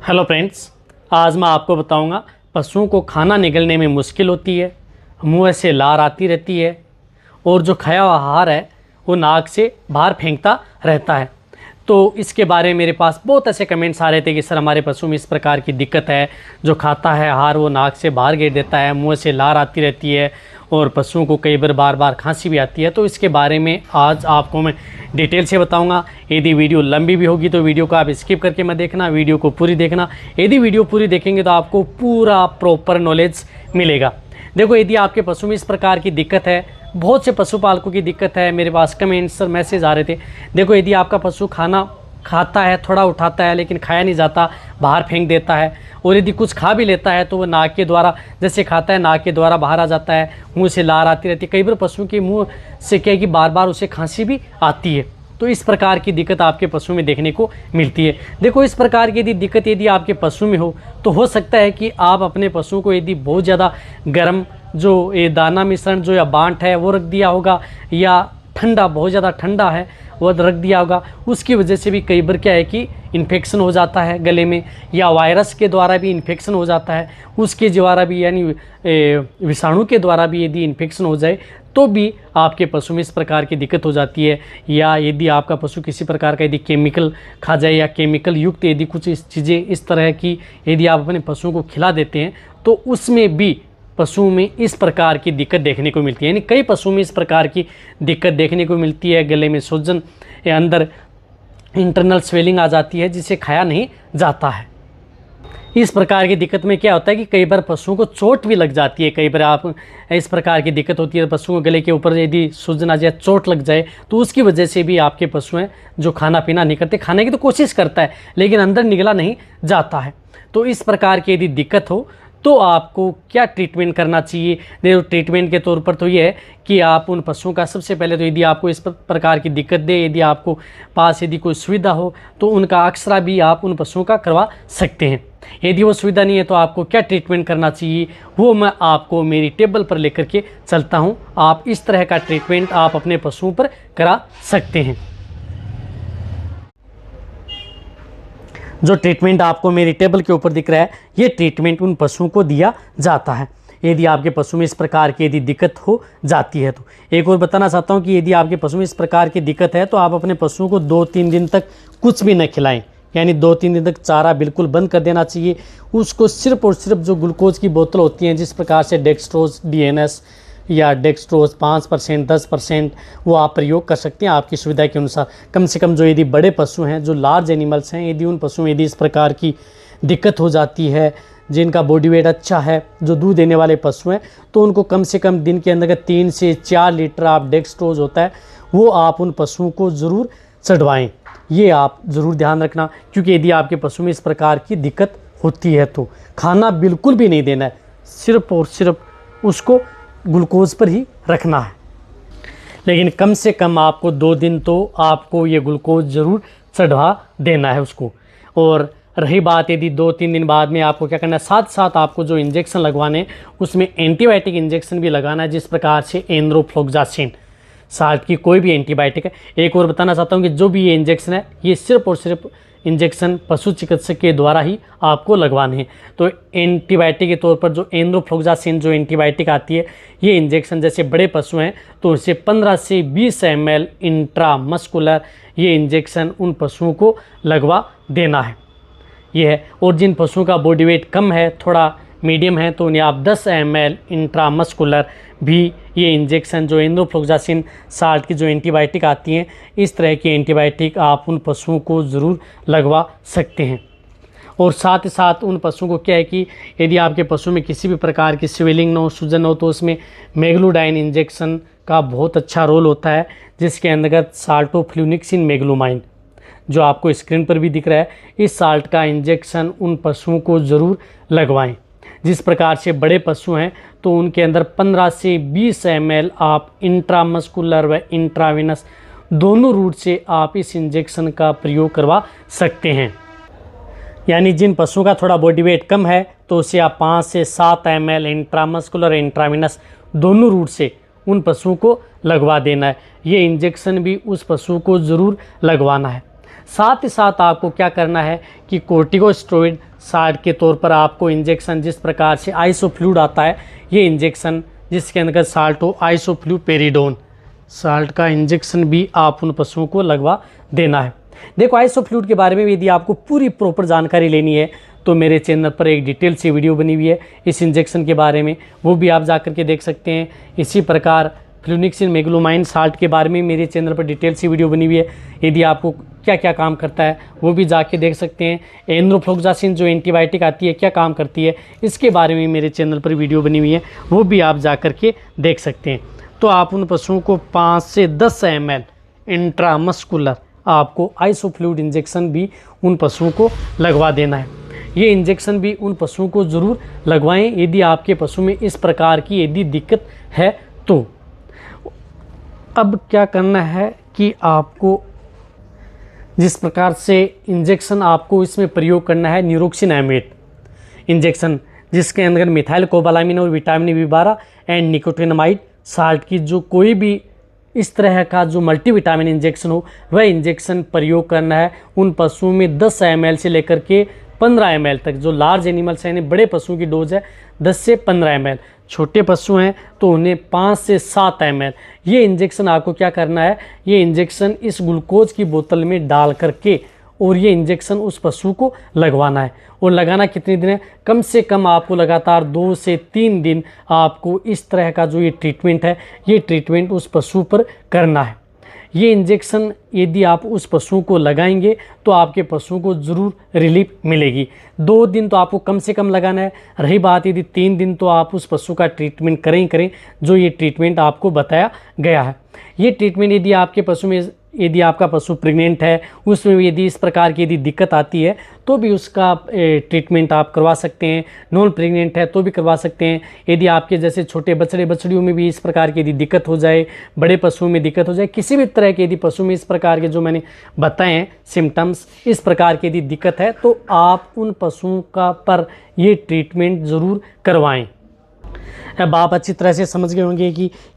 Hello friends, आज मैं आपको बताऊंगा पशुओं को खाना निगलने में मुश्किल होती है, मुंह से लार आती रहती है और जो खाया हुआ आहार है वो नाक से बाहर फेंकता रहता है। तो इसके बारे में मेरे पास बहुत ऐसे कमेंट्स आ रहे थे कि सर हमारे पशु में इस प्रकार की दिक्कत है, जो खाता है आहार वो नाक से बाहर गिर देता है, मुँह से लार आती रहती है और पशुओं को कई बार बार खांसी भी आती है। तो इसके बारे में आज आपको मैं डिटेल से बताऊंगा। यदि वीडियो लंबी भी होगी तो वीडियो को आप स्किप करके मत देखना, वीडियो को पूरी देखना। यदि वीडियो पूरी देखेंगे तो आपको पूरा प्रॉपर नॉलेज मिलेगा। देखो, यदि आपके पशु में इस प्रकार की दिक्कत है, बहुत से पशुपालकों की दिक्कत है, मेरे पास कमेंट्स और मैसेज आ रहे थे। देखो, यदि आपका पशु खाना खाता है, थोड़ा उठाता है लेकिन खाया नहीं जाता, बाहर फेंक देता है, और यदि कुछ खा भी लेता है तो वो नाक के द्वारा जैसे खाता है नाक के द्वारा बाहर आ जाता है, मुंह से लार आती रहती है। कई बार पशुओं के मुंह से क्या है कि बार बार उसे खांसी भी आती है। तो इस प्रकार की दिक्कत आपके पशु में देखने को मिलती है। देखो, इस प्रकार की यदि दिक्कत यदि आपके पशु में हो सकता है कि आप अपने पशु को यदि बहुत ज़्यादा गर्म जो ये दाना मिश्रण जो या बांट है वो रख दिया होगा, या ठंडा बहुत ज़्यादा ठंडा है वो रख दिया होगा, उसकी वजह से भी कई बार क्या है कि इन्फेक्शन हो जाता है गले में, या वायरस के द्वारा भी इन्फेक्शन हो जाता है, उसके द्वारा भी यानी विषाणु के द्वारा भी यदि इन्फेक्शन हो जाए तो भी आपके पशु में इस प्रकार की दिक्कत हो जाती है। या यदि आपका पशु किसी प्रकार का यदि केमिकल खा जाए या केमिकल युक्त यदि कुछ चीज़ें इस तरह की यदि आप अपने पशुओं को खिला देते हैं तो उसमें भी पशुओं में इस प्रकार की दिक्कत देखने को मिलती है। यानी कई पशुओं में इस प्रकार की दिक्कत देखने को मिलती है। गले में सूजन या अंदर इंटरनल स्वेलिंग आ जाती है जिसे खाया नहीं जाता है। इस प्रकार की दिक्कत में क्या होता है कि कई बार पशुओं को चोट भी लग जाती है। कई बार आप इस प्रकार की दिक्कत होती है, पशुओं के गले के ऊपर यदि सूजन आ जाए, चोट लग जाए, तो उसकी वजह से भी आपके पशु हैं जो खाना पीना नहीं करते, खाने की तो कोशिश करता है लेकिन अंदर निगला नहीं जाता है। तो इस प्रकार की यदि दिक्कत हो तो आपको क्या ट्रीटमेंट करना चाहिए। देखो, ट्रीटमेंट के तौर पर तो ये है कि आप उन पशुओं का सबसे पहले तो यदि आपको इस प्रकार की दिक्कत दे, यदि आपको पास यदि कोई सुविधा हो तो उनका एक्सरा भी आप उन पशुओं का करवा सकते हैं। यदि वो सुविधा नहीं है तो आपको क्या ट्रीटमेंट करना चाहिए वो मैं आपको मेरी टेबल पर लेकर के चलता हूँ। आप इस तरह का ट्रीटमेंट आप अपने पशुओं पर करा सकते हैं। जो ट्रीटमेंट आपको मेरी टेबल के ऊपर दिख रहा है, ये ट्रीटमेंट उन पशुओं को दिया जाता है यदि आपके पशु में इस प्रकार की यदि दिक्कत हो जाती है। तो एक और बताना चाहता हूँ कि यदि आपके पशु में इस प्रकार की दिक्कत है तो आप अपने पशुओं को 2-3 दिन तक कुछ भी न खिलाएं। यानी 2-3 दिन तक चारा बिल्कुल बंद कर देना चाहिए। उसको सिर्फ और सिर्फ जो ग्लूकोज की बोतल होती हैं, जिस प्रकार से डेक्सट्रोज DNS या डेक्सट्रोज 5% 10% वो आप प्रयोग कर सकते हैं आपकी सुविधा के अनुसार। कम से कम जो यदि बड़े पशु हैं, जो लार्ज एनिमल्स हैं, यदि उन पशुओं में यदि इस प्रकार की दिक्कत हो जाती है, जिनका बॉडी वेट अच्छा है, जो दूध देने वाले पशु हैं, तो उनको कम से कम दिन के अंदर 3 से 4 लीटर आप डेक्सट्रोज होता है वो आप उन पशुओं को ज़रूर चढ़वाएँ। ये आप ज़रूर ध्यान रखना, क्योंकि यदि आपके पशु में इस प्रकार की दिक्कत होती है तो खाना बिल्कुल भी नहीं देना है, सिर्फ और सिर्फ उसको ग्लूकोज पर ही रखना है। लेकिन कम से कम आपको 2 दिन तो आपको ये ग्लूकोज ज़रूर चढ़ा देना है उसको। और रही बात यदि 2-3 दिन बाद में आपको क्या करना है, साथ साथ आपको जो इंजेक्शन लगवाने हैं उसमें एंटीबायोटिक इंजेक्शन भी लगाना है, जिस प्रकार से एंड्रोफ्लोक्सासिन साल्ट की कोई भी एंटीबायोटिक है। एक और बताना चाहता हूँ कि जो भी ये इंजेक्शन है ये सिर्फ और सिर्फ इंजेक्शन पशु चिकित्सक के द्वारा ही आपको लगवाने हैं। तो एंटीबायोटिक के तौर पर जो एंड्रोफ्लोक्सासिन जो एंटीबायोटिक आती है, ये इंजेक्शन जैसे बड़े पशु हैं तो उसे 15 से 20 ml इंट्रामस्कुलर ये इंजेक्शन उन पशुओं को लगवा देना है। ये है। और जिन पशुओं का बॉडी वेट कम है, थोड़ा मीडियम है, तो उन्हें आप 10 ml इंट्रामस्कुलर भी ये इंजेक्शन जो एंड्रोफ्लोक्सासिन साल्ट की जो एंटीबायोटिक आती हैं, इस तरह की एंटीबायोटिक आप उन पशुओं को ज़रूर लगवा सकते हैं। और साथ ही साथ उन पशुओं को क्या है कि यदि आपके पशु में किसी भी प्रकार की स्वेलिंग हो, सूजन हो, तो उसमें मेगलोडाइन इंजेक्शन का बहुत अच्छा रोल होता है, जिसके अंतर्गत साल्टोफ्लुनिक्सिन मेगलोमाइन जो आपको स्क्रीन पर भी दिख रहा है, इस साल्ट का इंजेक्शन उन पशुओं को ज़रूर लगवाएं। जिस प्रकार से बड़े पशु हैं तो उनके अंदर 15 से 20 ml आप इंट्रामस्कुलर व इंट्रावेनस दोनों रूट से आप इस इंजेक्शन का प्रयोग करवा सकते हैं। यानी जिन पशुओं का थोड़ा बॉडी वेट कम है तो उसे आप 5 से 7 ml इंट्रामस्कुलर इंट्रावेनस दोनों रूट से उन पशुओं को लगवा देना है। ये इंजेक्शन भी उस पशु को ज़रूर लगवाना है। साथ ही साथ आपको क्या करना है कि कोर्टिकोस्टेरॉइड साल्ट के तौर पर आपको इंजेक्शन, जिस प्रकार से आइसोफ्लूड आता है, ये इंजेक्शन जिसके अंदर साल्ट हो, आइसोफ्लूपेरिडोन साल्ट का इंजेक्शन भी आप उन पशुओं को लगवा देना है। देखो, आइसोफ्लूड के बारे में यदि आपको पूरी प्रॉपर जानकारी लेनी है तो मेरे चैनल पर एक डिटेल सी वीडियो बनी हुई है इस इंजेक्शन के बारे में, वो भी आप जा कर के देख सकते हैं। इसी प्रकार फ्लुनिक्सिन मेगलोमाइन साल्ट के बारे में मेरे चैनल पर डिटेल सी वीडियो बनी हुई है, यदि आपको क्या क्या काम करता है वो भी जाके देख सकते हैं। एंड्रोफ्लोक्सासिन जो एंटीबायोटिक आती है क्या काम करती है, इसके बारे में मेरे चैनल पर वीडियो बनी हुई है, वो भी आप जा कर के देख सकते हैं। तो आप उन पशुओं को 5 से 10 ml इंट्रामस्कुलर आपको आइसोफ्लूड इंजेक्शन भी उन पशुओं को लगवा देना है। ये इंजेक्शन भी उन पशुओं को ज़रूर लगवाएं यदि आपके पशु में इस प्रकार की यदि दिक्कत है तो। अब क्या करना है कि आपको जिस प्रकार से इंजेक्शन आपको इसमें प्रयोग करना है, न्यूरोक्सिनामेट इंजेक्शन जिसके अंदर मिथाइल कोबालामिन और vitamin B12 and nicotinamide salt की जो कोई भी इस तरह का जो मल्टीविटामिन इंजेक्शन हो, वह इंजेक्शन प्रयोग करना है उन पशुओं में 10 ml से लेकर के 15 ml तक। जो लार्ज एनिमल्स हैं, बड़े पशुओं की डोज है 10 से 15 ml, छोटे पशु हैं तो उन्हें 5 से 7 ml। ये इंजेक्शन आपको क्या करना है, ये इंजेक्शन इस ग्लूकोज की बोतल में डाल करके और ये इंजेक्शन उस पशु को लगवाना है। और लगाना कितने दिन है, कम से कम आपको लगातार 2 से 3 दिन आपको इस तरह का जो ये ट्रीटमेंट है, ये ट्रीटमेंट उस पशु पर करना है। ये इंजेक्शन यदि आप उस पशु को लगाएंगे तो आपके पशु को ज़रूर रिलीफ मिलेगी। 2 दिन तो आपको कम से कम लगाना है। रही बात यदि 3 दिन, तो आप उस पशु का ट्रीटमेंट करें जो ये ट्रीटमेंट आपको बताया गया है। ये ट्रीटमेंट यदि आपके पशु में, यदि आपका पशु प्रेग्नेंट है, उसमें भी यदि इस प्रकार की यदि दिक्कत आती है तो भी उसका ट्रीटमेंट आप करवा सकते हैं। नॉन प्रेग्नेंट है तो भी करवा सकते हैं। यदि आपके जैसे छोटे बछड़े बछड़ियों में भी इस प्रकार की यदि दिक्कत हो जाए, बड़े पशुओं में दिक्कत हो जाए, किसी भी तरह के यदि पशु में इस प्रकार के जो मैंने बताए हैं सिम्टम्स, इस प्रकार की यदि दिक्कत है तो आप उन पशुओं का पर ये ट्रीटमेंट ज़रूर करवाएँ। अब आप अच्छी तरह से समझ गए होंगे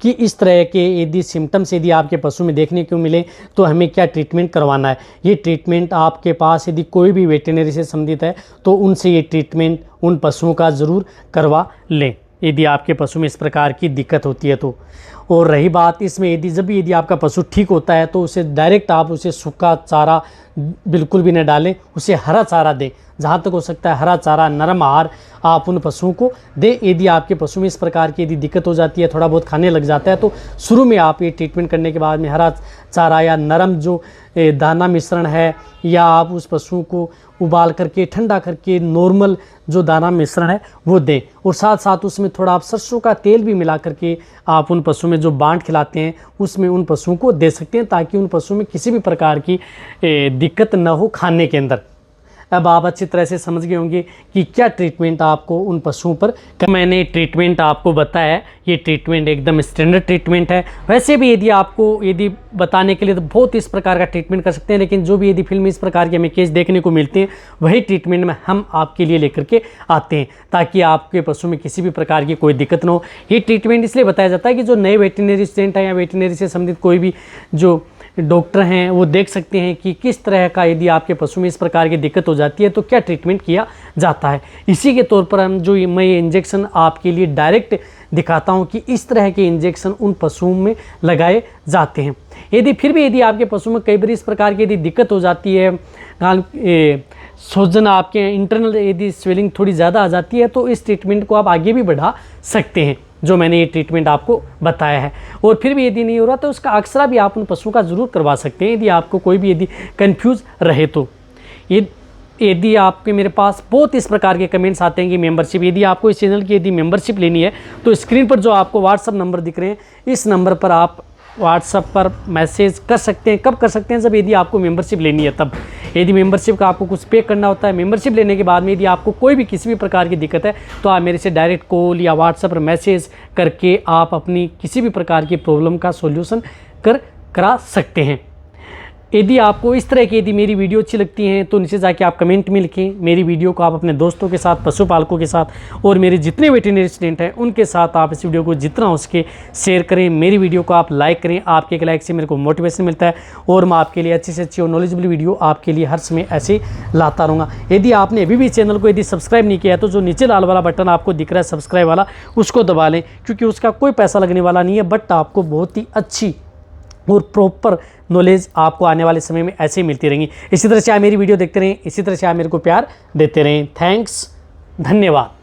कि इस तरह के यदि सिम्टम्स यदि आपके पशु में देखने को मिले तो हमें क्या ट्रीटमेंट करवाना है। ये ट्रीटमेंट आपके पास यदि कोई भी वेटरनरी से संबंधित है तो उनसे ये ट्रीटमेंट उन पशुओं का ज़रूर करवा लें यदि आपके पशु में इस प्रकार की दिक्कत होती है तो। और रही बात इसमें, यदि आपका पशु ठीक होता है तो उसे डायरेक्ट आप उसे सूखा चारा बिल्कुल भी न डालें, उसे हरा चारा दें। जहाँ तक हो सकता है हरा चारा, नरम आहार आप उन पशुओं को दें। यदि आपके पशु में इस प्रकार की यदि दिक्कत हो जाती है, थोड़ा बहुत खाने लग जाता है, तो शुरू में आप ये ट्रीटमेंट करने के बाद में हरा चारा या नरम जो दाना मिश्रण है, या आप उस पशु को उबाल करके ठंडा करके नॉर्मल जो दाना मिश्रण है वो दें। और साथ साथ उसमें थोड़ा आप सरसों का तेल भी मिला करके आप उन पशुओं में जो बांट खिलाते हैं उसमें उन पशुओं को दे सकते हैं, ताकि उन पशुओं में किसी भी प्रकार की दिक्कत न हो खाने के अंदर। अब आप अच्छी तरह से समझ गए होंगे कि क्या ट्रीटमेंट आपको उन पशुओं पर मैंने ट्रीटमेंट आपको बताया है। ये ट्रीटमेंट एकदम स्टैंडर्ड ट्रीटमेंट है। वैसे भी यदि बताने के लिए तो बहुत इस प्रकार का ट्रीटमेंट कर सकते हैं, लेकिन जो भी यदि फिल्म इस प्रकार के हमें केस देखने को मिलते हैं वही ट्रीटमेंट में हम आपके लिए लेकर के आते हैं, ताकि आपके पशु में किसी भी प्रकार की कोई दिक्कत न हो। ये ट्रीटमेंट इसलिए बताया जाता है कि जो नए वेटरनरी स्टूडेंट हैं या वेटरनरी से संबंधित कोई भी जो डॉक्टर हैं वो देख सकते हैं कि किस तरह का यदि आपके पशु में इस प्रकार की दिक्कत हो जाती है तो क्या ट्रीटमेंट किया जाता है। इसी के तौर पर मैं ये इंजेक्शन आपके लिए डायरेक्ट दिखाता हूं कि इस तरह के इंजेक्शन उन पशुओं में लगाए जाते हैं। यदि आपके पशु में कई बार इस प्रकार की यदि दिक्कत हो जाती है, सूजन आपके इंटरनल यदि स्वेलिंग थोड़ी ज़्यादा आ जाती है, तो इस ट्रीटमेंट को आप आगे भी बढ़ा सकते हैं जो मैंने ये ट्रीटमेंट आपको बताया है। और फिर भी यदि नहीं हो रहा तो उसका अक्सरा भी आप उन पशुओं का ज़रूर करवा सकते हैं, यदि आपको कोई भी यदि कन्फ्यूज़ रहे तो। यदि आपके मेरे पास बहुत इस प्रकार के कमेंट्स आते हैं कि मेंबरशिप, यदि आपको इस चैनल की यदि मेंबरशिप लेनी है तो स्क्रीन पर जो आपको व्हाट्सअप नंबर दिख रहे हैं, इस नंबर पर आप व्हाट्सअप पर मैसेज कर सकते हैं। कब कर सकते हैं? जब यदि आपको मेंबरशिप लेनी है तब। यदि मेंबरशिप का आपको कुछ पे करना होता है, मेंबरशिप लेने के बाद में यदि आपको कोई भी किसी भी प्रकार की दिक्कत है तो आप मेरे से डायरेक्ट कॉल या व्हाट्सएप पर मैसेज करके आप अपनी किसी भी प्रकार की प्रॉब्लम का सॉल्यूशन करा सकते हैं। यदि आपको इस तरह की यदि मेरी वीडियो अच्छी लगती हैं तो नीचे जाके आप कमेंट में लिखें। मेरी वीडियो को आप अपने दोस्तों के साथ, पशुपालकों के साथ और मेरे जितने वेटरनरी स्टूडेंट हैं उनके साथ आप इस वीडियो को जितना हो सके शेयर करें। मेरी वीडियो को आप लाइक करें। आपके एक लाइक से मेरे को मोटिवेशन मिलता है और मैं आपके लिए अच्छी से अच्छी और नॉलेजेबल वीडियो आपके लिए हर समय ऐसे लाता रहूँगा। यदि आपने अभी भी चैनल को यदि सब्सक्राइब नहीं किया है तो जो नीचे लाल वाला बटन आपको दिख रहा है सब्सक्राइब वाला, उसको दबा लें, क्योंकि उसका कोई पैसा लगने वाला नहीं है, बट आपको बहुत ही अच्छी और प्रॉपर नॉलेज आपको आने वाले समय में ऐसे ही मिलती रहेंगी। इसी तरह से आप मेरी वीडियो देखते रहें, इसी तरह से आप मेरे को प्यार देते रहें। थैंक्स, धन्यवाद।